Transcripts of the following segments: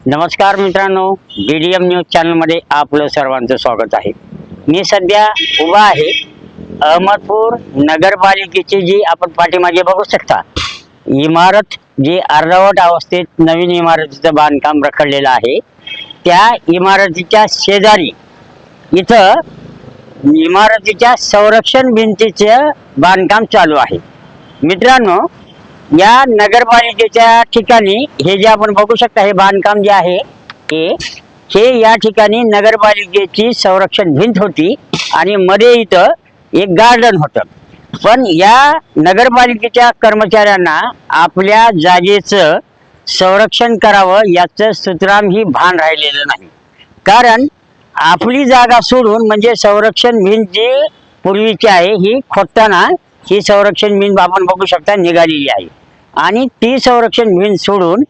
नमस्कार मित्रांनो, DDM news चॅनलमध्ये आपलं सर्वांचं स्वागत आहे। मी सध्या उभा आहे अहमदपूर नगरपालिकेची जी आपण पाठीमागे बघू शकता इमारत जी अर्धवट अवस्थेत नवीन इमारतीचं बांधकाम रखडलेलं आहे। त्या इमारतीच्या शेजारी इथं इमारतीच्या संरक्षण भिंतीचे बांधकाम चालू आहे। मित्रांनो, या नगरपालिकेच्या ठिकाणी हे जे आपण बघू शकता हे बांधकाम जे आहे हे या ठिकाणी नगरपालिकेची संरक्षण भिंत होती आणि मध्ये इथं एक गार्डन होतं। पण या नगरपालिकेच्या कर्मचाऱ्यांना आपल्या जागेचं संरक्षण करावं याचं सुतरामही भान राहिलेलं नाही। कारण आपली जागा सोडून म्हणजे संरक्षण भिंत जी पूर्वीची आहे ही खोदताना ही संरक्षण भिंत आपण बघू शकता निघालेली आहे आणि ती संरक्षण भिंत सोडून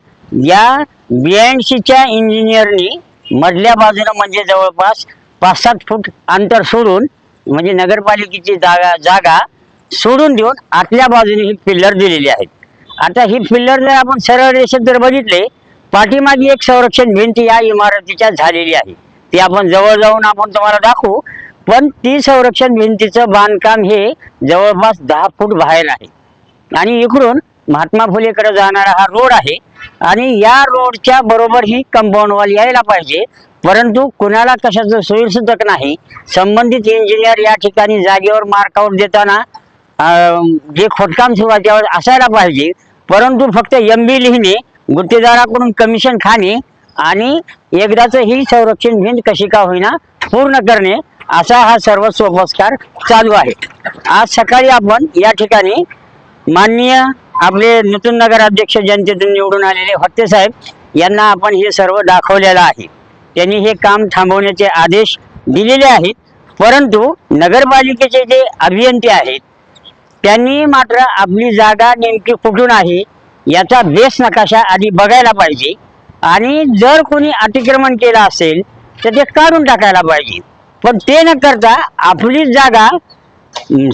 या BNCच्या इंजिनियरनी मधल्या बाजूला म्हणजे जवळपास 5-7 फूट अंतर सोडून म्हणजे नगरपालिकेची जागा सोडून देऊन आतल्या बाजूने ही पिल्लर दिलेली आहेत। आता ही पिल्लर जर आपण सरळ रेषेत जर बघितले पाठीमागे एक संरक्षण भिंत या इमारतीच्या झालेली आहे, ती आपण जवळ जाऊन आपण तुम्हाला दाखवू। पण ती संरक्षण भिंतीचं बांधकाम हे जवळपास 10 फूट बाहेर आहे आणि इकडून महात्मा फुलेकडे जाणारा हा रोड आहे आणि या रोडच्या बरोबर ही कंपाऊंड वॉल यायला पाहिजे, परंतु कुणाला कशाचं सोयीसुद्धा नाही। संबंधित इंजिनियर या ठिकाणी जागेवर मार्कआउट देताना जे खोदकाम सुरू आहे त्यावर असायला पाहिजे, परंतु फक्त MB लिहिणे, गुत्तेदाराकडून कमिशन खाणे आणि एकदाच ही संरक्षण भिंत कशी का होईना पूर्ण करणे असा हा सर्व सोपस्कार चालू आहे। आज सकाळी आपण या ठिकाणी माननीय आपले नूतन नगर अध्यक्ष जनतेतून निवडून आलेले होते साहेब यांना आपण हे सर्व दाखवलेलं आहे। त्यांनी हे काम थांबवण्याचे आदेश दिलेले आहेत, परंतु नगरपालिकेचे जे अभियंते आहेत त्यांनी मात्र आपली जागा नेमकी कुठून आहे याचा बेस नकाशा आधी बघायला पाहिजे आणि जर कोणी अतिक्रमण केलं असेल तर ते काढून टाकायला पाहिजे। पण ते न करता आपली जागा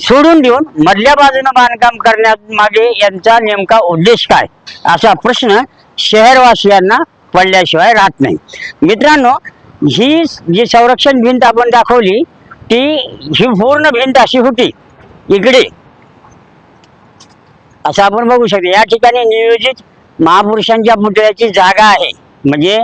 सोडून देऊन मधल्या बाजूने बांधकाम करण्यात मागे यांचा नेमका उद्देश काय असा प्रश्न शहरवासियांना पडल्याशिवाय राहत नाही। मित्रांनो, ही जी संरक्षण भिंत आपण दाखवली ही पूर्ण भिंत अशी होती इकडे असं आपण बघू शकतो। या ठिकाणी नियोजित महापुरुषांच्या पुतळ्याची जागा आहे, म्हणजे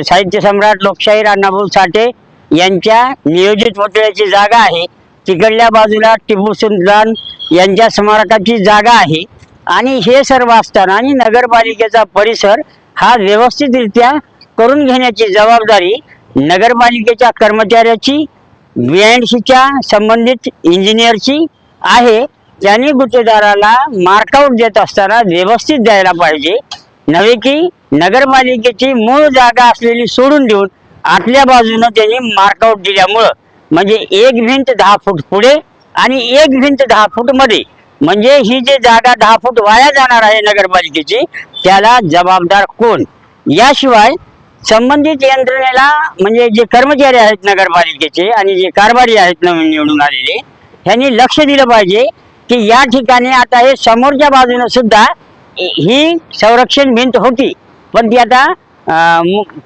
साहित्य सम्राट लोकशाहीर अण्णाभाऊ साठे यांच्या नियोजित पुतळ्याची जागा आहे। तिकडल्या बाजूला टिपू सुलतान यांच्या स्मारकाची जागा आहे आणि हे सर्व असताना आणि नगरपालिकेचा परिसर हा व्यवस्थितरित्या करून घेण्याची जबाबदारी नगरपालिकेच्या कर्मचाऱ्याची, BNCच्या संबंधित इंजिनियरची आहे। त्यांनी गुत्तेदाराला मार्कआउट देत असताना व्यवस्थित द्यायला पाहिजे, नव्हे की नगरपालिकेची मूळ जागा असलेली सोडून देऊन आतल्या बाजूने त्यांनी मार्कआउट दिल्यामुळं म्हणजे एक भिंत 10 फूट पुढे आणि एक भिंत 10 फूट मध्ये, म्हणजे ही जी जागा 10 फूट वाया जाणार आहे नगरपालिकेची त्याला जबाबदार कोण? याशिवाय संबंधित यंत्रणेला म्हणजे जे कर्मचारी आहेत नगरपालिकेचे आणि जे कारभारी आहेत नवीन निवडून आलेले ह्यांनी लक्ष दिलं पाहिजे की या ठिकाणी आता हे समोरच्या बाजूने सुद्धा ही संरक्षण भिंत होती, पण ती आता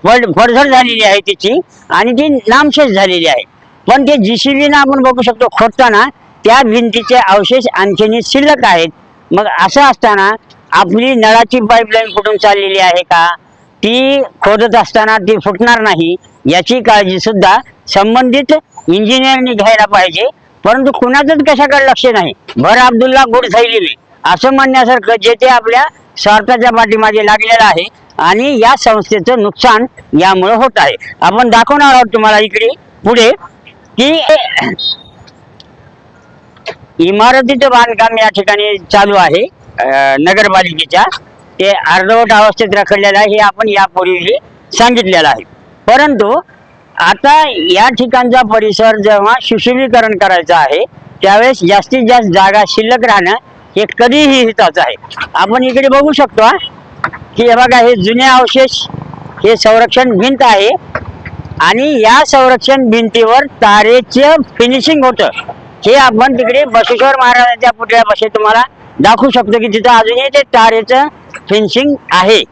पडझड झालेली आहे तिची आणि ती नामशेष झालेली आहे। पण ते JCBने आपण बघू शकतो खोदताना त्या भिंतीचे अवशेष आणखीन शिल्लक आहेत। मग असं असताना आपली नळाची पाईपलाईन कुठून चाललेली आहे का, ती खोदत असताना ती फुटणार नाही याची काळजी सुद्धा संबंधित इंजिनियरनी घ्यायला पाहिजे, परंतु कुणाचंच कशाकडे लक्ष नाही। भर अब्दुल्ला गुड थैली असं म्हणण्यासारखं जे ते आपल्या स्वार्थाच्या पाठीमागे लागलेलं आहे आणि या संस्थेचं नुकसान यामुळे होत आहे। आपण दाखवणार आहोत तुम्हाला इकडे पुढे की इमारतीचं बांधकाम या ठिकाणी चालू आहे नगरपालिकेच्या, ते अर्धवट अवस्थेत रखडलेलं आहे हे आपण यापूर्वी सांगितलेलं आहे। परंतु आता या ठिकाणचा परिसर जेव्हा सुशोभीकरण करायचं आहे त्यावेळेस जास्तीत जास्त जागा शिल्लक राहणं हे कधीही हिताचं आहे। आपण इकडे बघू शकतो की हे बघा, हे जुने अवशेष, हे संरक्षण भिंत आहे आणि या संरक्षण भिंतीवर तारेचे फिनिशिंग होतं। हे आपण तिकडे बसवेश्वर महाराजांच्या पुतळ्यापाशी तुम्हाला दाखवू शकतो की तिथं अजूनही ते तारेचं फिनिशिंग आहे।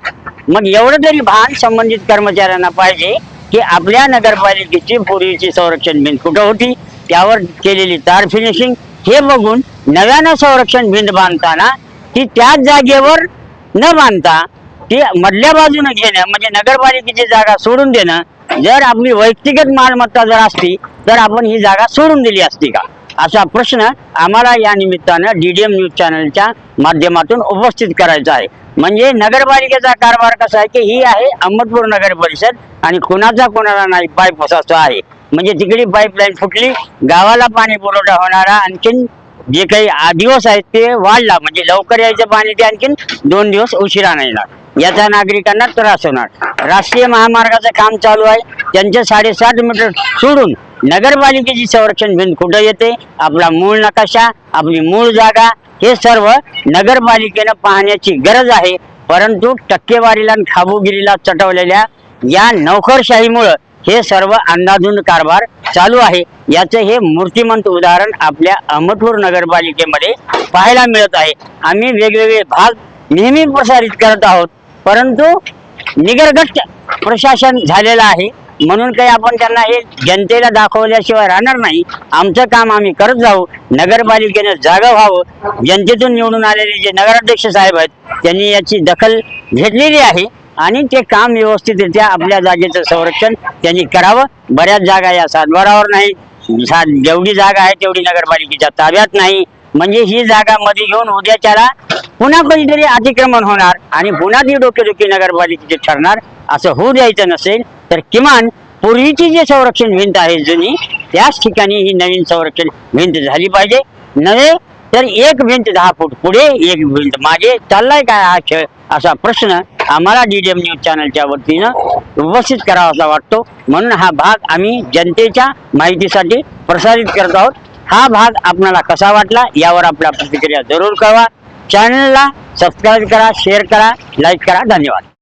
मग एवढं तरी भान संबंधित कर्मचाऱ्यांना पाहिजे की आपल्या नगरपालिकेची पूर्वीची संरक्षण भिंत कुठं होती, त्यावर केलेली तार फिनिशिंग हे बघून नव्यानं संरक्षण भिंत बांधताना ती त्याच जागेवर न बांधता ती मधल्या बाजूने घेणं म्हणजे नगरपालिकेची जागा सोडून देणं. जर आपली व्यक्तिगत मालमत्ता जर असती तर आपण ही जागा सोडून दिली असती का, असा प्रश्न आम्हाला या निमित्तानं DDM न्यूज चॅनलच्या माध्यमातून उपस्थित करायचा आहे. म्हणजे नगरपालिकेचा कारभार कसा आहे की ही आहे अहमदपूर नगर परिषद आणि कोणाचा कोणाला नाही पाईप असा आहे. म्हणजे तिकडे पाईपलाईन फुटली, गावाला पाणी पुरवठा होणारा आणखीन जे काही दिवस आहेत ते वाढला, म्हणजे लवकर यायचं पाणी ते आणखीन 2 दिवस उशिरा नाही येणार, याचा नागरिकांना त्रास होणार. राष्ट्रीय महामार्गाचं काम चालू आहे, त्यांचे 7.5 मीटर सोडून नगरपालिकेची संरक्षण भिंत कुठं येते, आपला मूळ नकाशा, आपली मूळ जागा हे सर्व नगरपालिकेनं पाहण्याची गरज आहे. परंतु टक्केवारीला आणि खाबुगिरीला चटवलेल्या या नोकरशाहीमुळं हे सर्व अंधाधुंद कारभार चालू आहे. याचं हे मूर्तिमंत उदाहरण आपल्या अहमदपूर नगरपालिकेमध्ये पाहायला मिळत आहे. आम्ही वेगवेगळे भाग नेहमी प्रसारित करत आहोत, परंतु निगरगट प्रशासन झालेलं आहे म्हणून काही आपण त्यांना हे जनतेला दाखवल्याशिवाय राहणार नाही. आमचं काम आम्ही करत जाऊ. नगरपालिकेनं जागा व्हावं. जनतेतून निवडून आलेले जे नगराध्यक्ष साहेब आहेत त्यांनी याची दखल घेतलेली आहे आणि ते काम व्यवस्थितरित्या आपल्या जागेचं संरक्षण त्यांनी करावं. बऱ्याच जागा या सातबारावर नाही, जेवढी जागा आहे तेवढी नगरपालिकेच्या ताब्यात नाही. म्हणजे ही जागा मध्ये घेऊन उद्याच्याला पुन्हा कधीतरी अतिक्रमण होणार आणि पुन्हा ती डोकेदुखी नगरपालिकेची ठरणार. असं होऊ द्यायचं नसेल तर किमान पूर्वीची जी संरक्षण भिंत आहे जुनी, त्याच ठिकाणी ही नवीन संरक्षण भिंत झाली पाहिजे. नव्हे तर एक भिंत 10 फूट पुढे एक भिंत मागे चाललाय काय हा खेळ, असा प्रश्न आम्हाला DDM न्यूज चॅनलच्या वतीनं उपस्थित करावासा वाटतो. म्हणून हा भाग आम्ही जनतेच्या माहितीसाठी प्रसारित करत आहोत. हा भाग आपल्याला कसा वाटला यावर आपल्या प्रतिक्रिया जरूर कळवा. चॅनलला सबस्क्राईब करा, शेअर करा, लाईक करा. धन्यवाद.